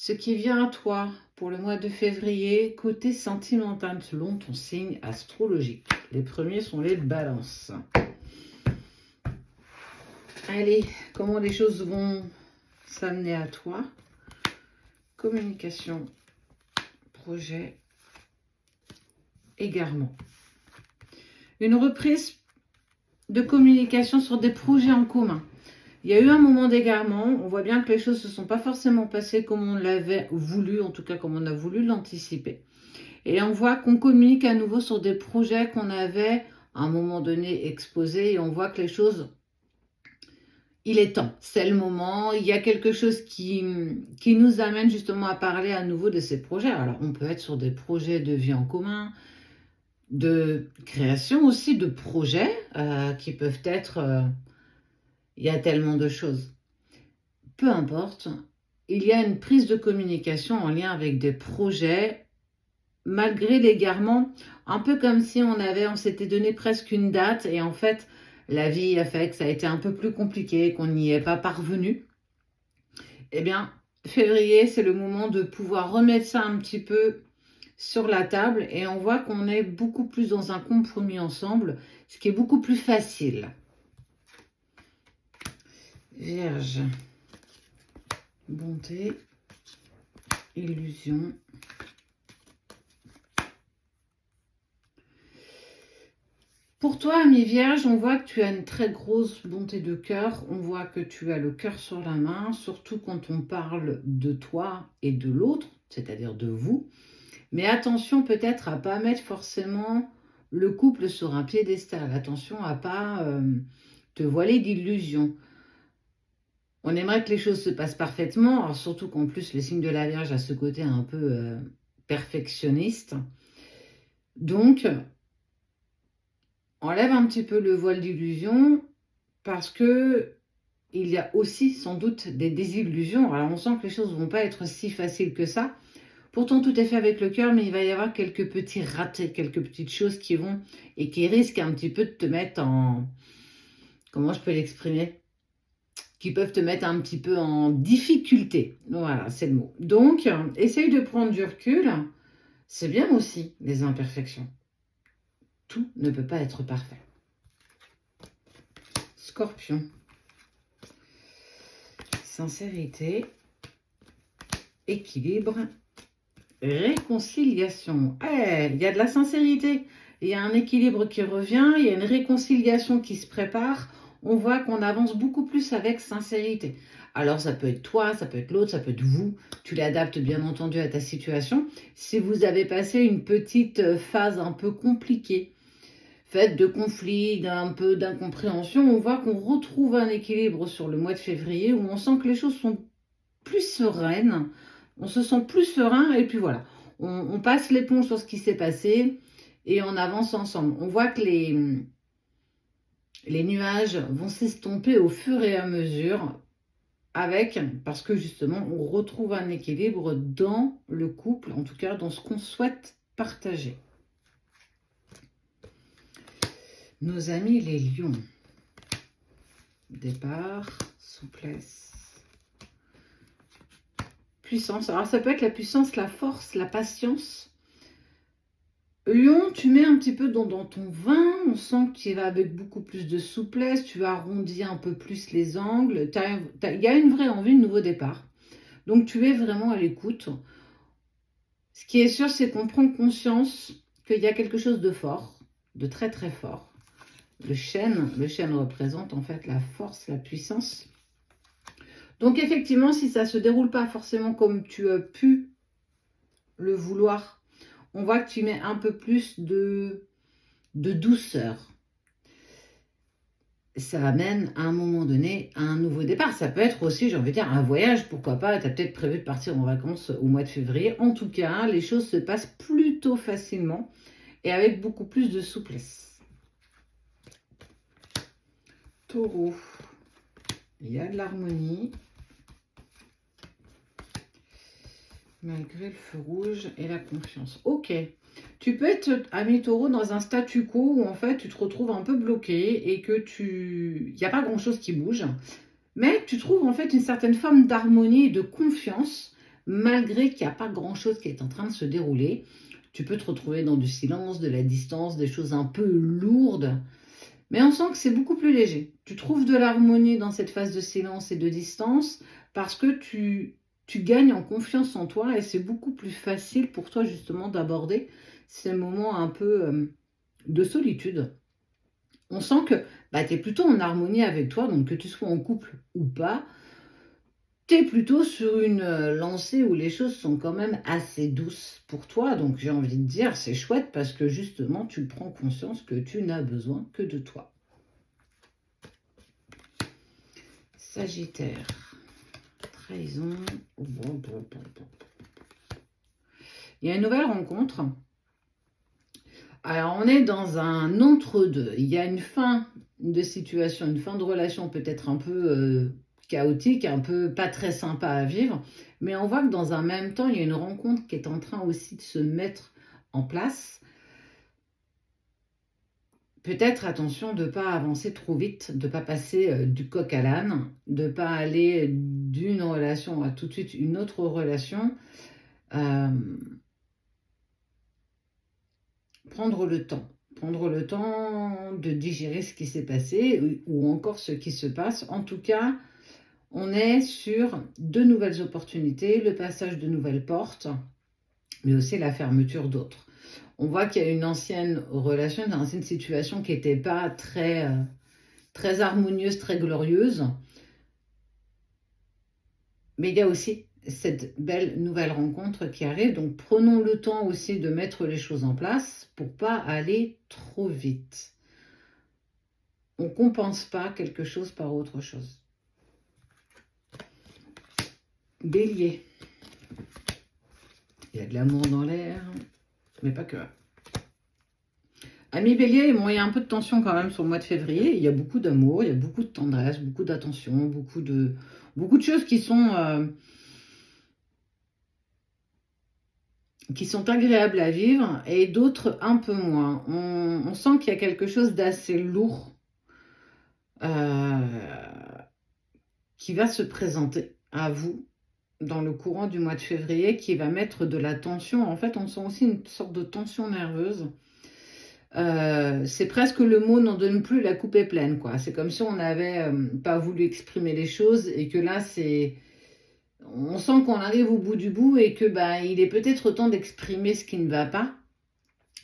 Ce qui vient à toi pour le mois de février, côté sentimental, selon ton signe astrologique. Les premiers sont les balances. Allez, comment les choses vont s'amener à toi? Communication, projet, égarement. Une reprise de communication sur des projets en commun. Il y a eu un moment d'égarement, on voit bien que les choses ne se sont pas forcément passées comme on l'avait voulu, en tout cas comme on a voulu l'anticiper. Et on voit qu'on communique à nouveau sur des projets qu'on avait à un moment donné exposés et on voit que les choses, il est temps, c'est le moment, il y a quelque chose qui nous amène justement à parler à nouveau de ces projets. Alors on peut être sur des projets de vie en commun, de création aussi, de projets qui peuvent être... il y a tellement de choses. Peu importe, il y a une prise de communication en lien avec des projets, malgré l'égarement, un peu comme si on s'était donné presque une date et en fait, la vie a fait que ça a été un peu plus compliqué, qu'on n'y est pas parvenu. Eh bien, février, c'est le moment de pouvoir remettre ça un petit peu sur la table et on voit qu'on est beaucoup plus dans un compromis ensemble, ce qui est beaucoup plus facile. Vierge, bonté, illusion. Pour toi, ami Vierge, on voit que tu as une très grosse bonté de cœur. On voit que tu as le cœur sur la main, surtout quand on parle de toi et de l'autre, c'est-à-dire de vous. Mais attention peut-être à ne pas mettre forcément le couple sur un piédestal. Attention à ne pas te voiler d'illusions. On aimerait que les choses se passent parfaitement, alors surtout qu'en plus le signe de la Vierge a ce côté un peu perfectionniste. Donc, enlève un petit peu le voile d'illusion parce que il y a aussi sans doute des désillusions. Alors on sent que les choses ne vont pas être si faciles que ça. Pourtant tout est fait avec le cœur, mais il va y avoir quelques petits ratés, quelques petites choses qui vont et qui risquent un petit peu de te mettre en... Comment je peux l'exprimer? Qui peuvent te mettre un petit peu en difficulté. Voilà, c'est le mot. Donc, essaye de prendre du recul. C'est bien aussi les imperfections. Tout ne peut pas être parfait. Scorpion. Sincérité, équilibre, réconciliation. Il y a de la sincérité, il y a un équilibre qui revient, il y a une réconciliation qui se prépare. On voit qu'on avance beaucoup plus avec sincérité. Alors ça peut être toi, ça peut être l'autre, ça peut être vous. Tu l'adaptes bien entendu à ta situation. Si vous avez passé une petite phase un peu compliquée, faite de conflits, d'un peu d'incompréhension, on voit qu'on retrouve un équilibre sur le mois de février où on sent que les choses sont plus sereines, on se sent plus serein et puis voilà, on passe l'éponge sur ce qui s'est passé et on avance ensemble. On voit que les nuages vont s'estomper au fur et à mesure parce que justement on retrouve un équilibre dans le couple, en tout cas dans ce qu'on souhaite partager. Nos amis les lions. Départ, souplesse, puissance. Alors ça peut être la puissance, la force, la patience. Lion, tu mets un petit peu dans ton vin, on sent que tu vas avec beaucoup plus de souplesse, tu vas arrondir un peu plus les angles. Il y a une vraie envie de nouveau départ. Donc tu es vraiment à l'écoute. Ce qui est sûr, c'est qu'on prend conscience qu'il y a quelque chose de fort, de très très fort. Le chêne représente en fait la force, la puissance. Donc effectivement, si ça ne se déroule pas forcément comme tu as pu le vouloir, on voit que tu mets un peu plus de douceur. Ça amène à un moment donné à un nouveau départ. Ça peut être aussi, j'ai envie de dire, un voyage, pourquoi pas. Tu as peut-être prévu de partir en vacances au mois de février. En tout cas, les choses se passent plutôt facilement et avec beaucoup plus de souplesse. Taureau, il y a de l'harmonie. Malgré le feu rouge et la confiance. Ok. Tu peux être, ami Taureau, dans un statu quo où en fait tu te retrouves un peu bloqué et que il n'y a pas grand chose qui bouge. Mais tu trouves en fait une certaine forme d'harmonie et de confiance malgré qu'il n'y a pas grand-chose qui est en train de se dérouler. Tu peux te retrouver dans du silence, de la distance, des choses un peu lourdes. Mais on sent que c'est beaucoup plus léger. Tu trouves de l'harmonie dans cette phase de silence et de distance parce que tu gagnes en confiance en toi et c'est beaucoup plus facile pour toi justement d'aborder ces moments un peu de solitude. On sent que tu es plutôt en harmonie avec toi, donc que tu sois en couple ou pas, tu es plutôt sur une lancée où les choses sont quand même assez douces pour toi. Donc j'ai envie de dire, c'est chouette parce que justement, tu prends conscience que tu n'as besoin que de toi. Sagittaire, trahison. Il y a une nouvelle rencontre. Alors, on est dans un entre-deux. Il y a une fin de situation, une fin de relation peut-être un peu chaotique, un peu pas très sympa à vivre. Mais on voit que dans un même temps, il y a une rencontre qui est en train aussi de se mettre en place. Peut-être attention de ne pas avancer trop vite, de ne pas passer du coq à l'âne, de ne pas aller d'une relation à tout de suite une autre relation. Prendre le temps de digérer ce qui s'est passé ou encore ce qui se passe. En tout cas, on est sur de nouvelles opportunités, le passage de nouvelles portes, mais aussi la fermeture d'autres. On voit qu'il y a une ancienne relation, une ancienne situation qui n'était pas très harmonieuse, très glorieuse. Mais il y a aussi cette belle nouvelle rencontre qui arrive. Donc prenons le temps aussi de mettre les choses en place pour pas aller trop vite. On ne compense pas quelque chose par autre chose. Bélier. Il y a de l'amour dans l'air, mais pas que. Amis Bélier, il y a un peu de tension quand même sur le mois de février. Il y a beaucoup d'amour, il y a beaucoup de tendresse, beaucoup d'attention, beaucoup de choses qui sont agréables à vivre et d'autres un peu moins. On sent qu'il y a quelque chose d'assez lourd qui va se présenter à vous dans le courant du mois de février, qui va mettre de la tension. En fait, on sent aussi une sorte de tension nerveuse. C'est presque le mot n'en donne plus, la coupe est pleine, quoi. C'est comme si on n'avait pas voulu exprimer les choses et que là, on sent qu'on arrive au bout du bout et que il est peut-être temps d'exprimer ce qui ne va pas.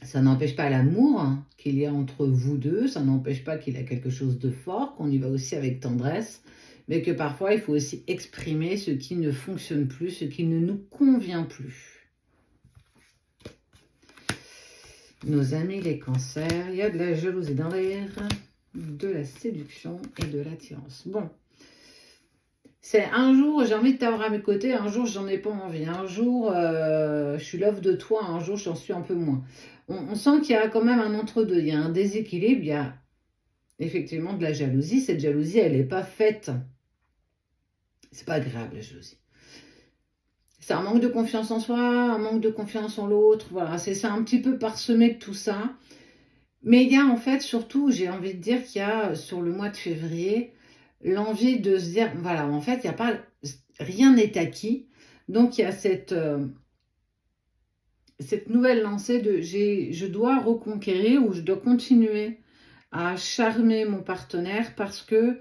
Ça n'empêche pas l'amour qu'il y a entre vous deux, ça n'empêche pas qu'il y a quelque chose de fort, qu'on y va aussi avec tendresse, mais que parfois il faut aussi exprimer ce qui ne fonctionne plus, ce qui ne nous convient plus. Nos amis les cancers, il y a de la jalousie dans l'air, de la séduction et de l'attirance. Bon, c'est un jour j'ai envie de t'avoir à mes côtés, un jour j'en ai pas envie, un jour je suis love de toi, un jour j'en suis un peu moins. On sent qu'il y a quand même un entre-deux, il y a un déséquilibre, il y a effectivement de la jalousie. Cette jalousie, elle n'est pas faite. C'est pas agréable la jalousie. C'est un manque de confiance en soi, un manque de confiance en l'autre. Voilà, c'est un petit peu parsemé de tout ça. Mais il y a en fait surtout, j'ai envie de dire qu'il y a sur le mois de février l'envie de se dire, voilà, en fait, il y a pas, rien n'est acquis. Donc il y a cette nouvelle lancée de je dois reconquérir ou je dois continuer à charmer mon partenaire parce que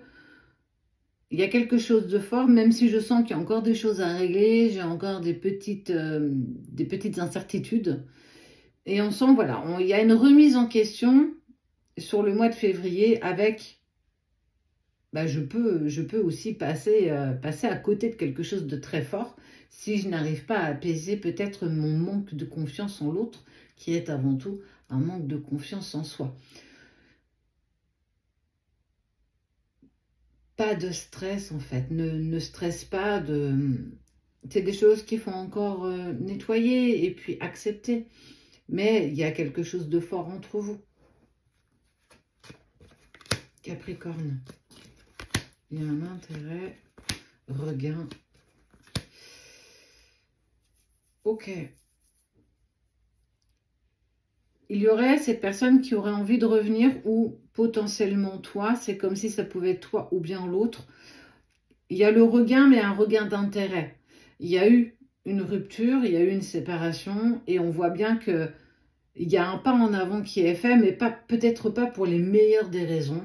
il y a quelque chose de fort, même si je sens qu'il y a encore des choses à régler, j'ai encore des petites incertitudes. Et on sent, voilà, il y a une remise en question sur le mois de février avec, je peux aussi passer à côté de quelque chose de très fort si je n'arrive pas à apaiser peut-être mon manque de confiance en l'autre, qui est avant tout un manque de confiance en soi. Pas de stress en fait, ne stresse pas c'est des choses qu'il faut encore nettoyer et puis accepter, mais il y a quelque chose de fort entre vous. Capricorne, il y a un intérêt, regain. Ok. Il y aurait cette personne qui aurait envie de revenir ou potentiellement toi, c'est comme si ça pouvait être toi ou bien l'autre. Il y a le regain, mais un regain d'intérêt. Il y a eu une rupture, il y a eu une séparation et on voit bien que il y a un pas en avant qui est fait, mais peut-être pas pour les meilleures des raisons.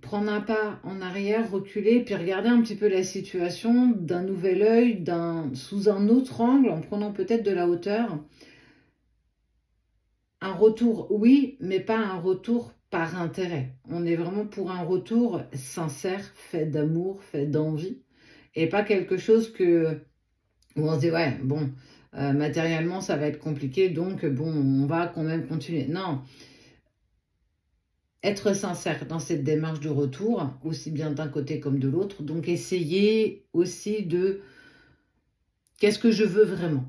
Prendre un pas en arrière, reculer, puis regarder un petit peu la situation d'un nouvel œil, sous un autre angle, en prenant peut-être de la hauteur. Un retour, oui, mais pas un retour par intérêt. On est vraiment pour un retour sincère, fait d'amour, fait d'envie, et pas quelque chose où on se dit, ouais, bon, matériellement, ça va être compliqué, donc bon, on va quand même continuer. Non, être sincère dans cette démarche de retour, aussi bien d'un côté comme de l'autre. Donc, essayer aussi de qu'est-ce que je veux vraiment?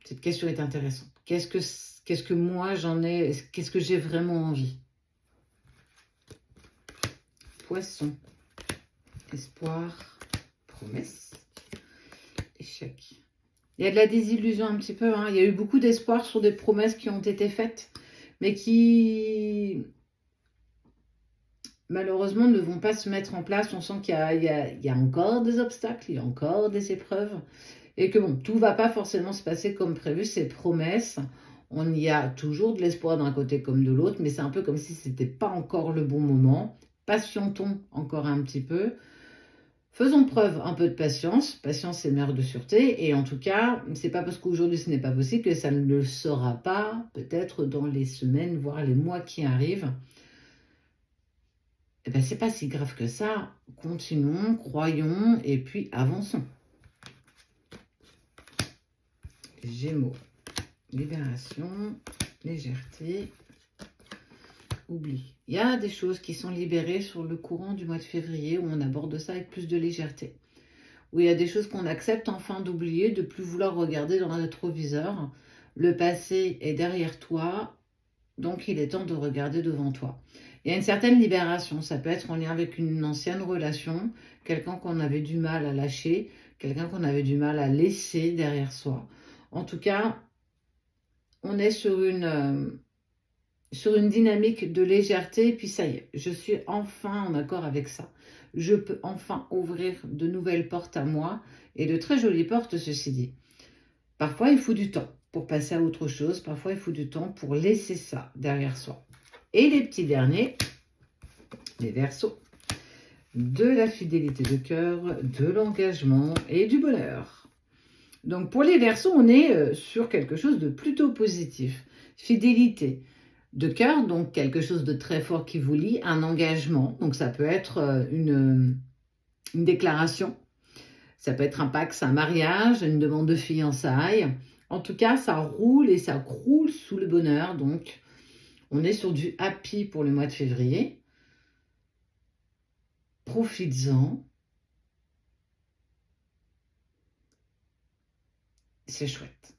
Cette question est intéressante. Qu'est-ce que moi j'en ai? Qu'est-ce que j'ai vraiment envie? Poisson, espoir, promesse, échec. Il y a de la désillusion un petit peu. Hein. Il y a eu beaucoup d'espoir sur des promesses qui ont été faites, mais qui malheureusement ne vont pas se mettre en place. On sent qu'il y a encore des obstacles, il y a encore des épreuves, et que bon, tout ne va pas forcément se passer comme prévu. Ces promesses, on y a toujours de l'espoir d'un côté comme de l'autre, mais c'est un peu comme si ce n'était pas encore le bon moment. Patientons encore un petit peu. Faisons preuve un peu de patience. Patience, c'est mère de sûreté. Et en tout cas, c'est pas parce qu'aujourd'hui ce n'est pas possible que ça ne le sera pas, peut-être dans les semaines, voire les mois qui arrivent. Eh bien, c'est pas si grave que ça. Continuons, croyons et puis avançons. Gémeaux. Libération, légèreté, oubli. Il y a des choses qui sont libérées sur le courant du mois de février où on aborde ça avec plus de légèreté. Où il y a des choses qu'on accepte enfin d'oublier, de plus vouloir regarder dans le rétroviseur. Le passé est derrière toi, donc il est temps de regarder devant toi. Il y a une certaine libération, ça peut être en lien avec une ancienne relation, quelqu'un qu'on avait du mal à lâcher, quelqu'un qu'on avait du mal à laisser derrière soi. En tout cas, on est sur une dynamique de légèreté, et puis ça y est, je suis enfin en accord avec ça. Je peux enfin ouvrir de nouvelles portes à moi, et de très jolies portes, ceci dit. Parfois, il faut du temps pour passer à autre chose, parfois il faut du temps pour laisser ça derrière soi. Et les petits derniers, les Verseaux, de la fidélité de cœur, de l'engagement et du bonheur. Donc pour les Verseaux, on est sur quelque chose de plutôt positif. Fidélité de cœur, donc quelque chose de très fort qui vous lie, un engagement, donc ça peut être une déclaration, ça peut être un pacte, un mariage, une demande de fiançailles. En tout cas, ça roule et ça croule sous le bonheur, donc on est sur du happy pour le mois de février. Profites-en. C'est chouette.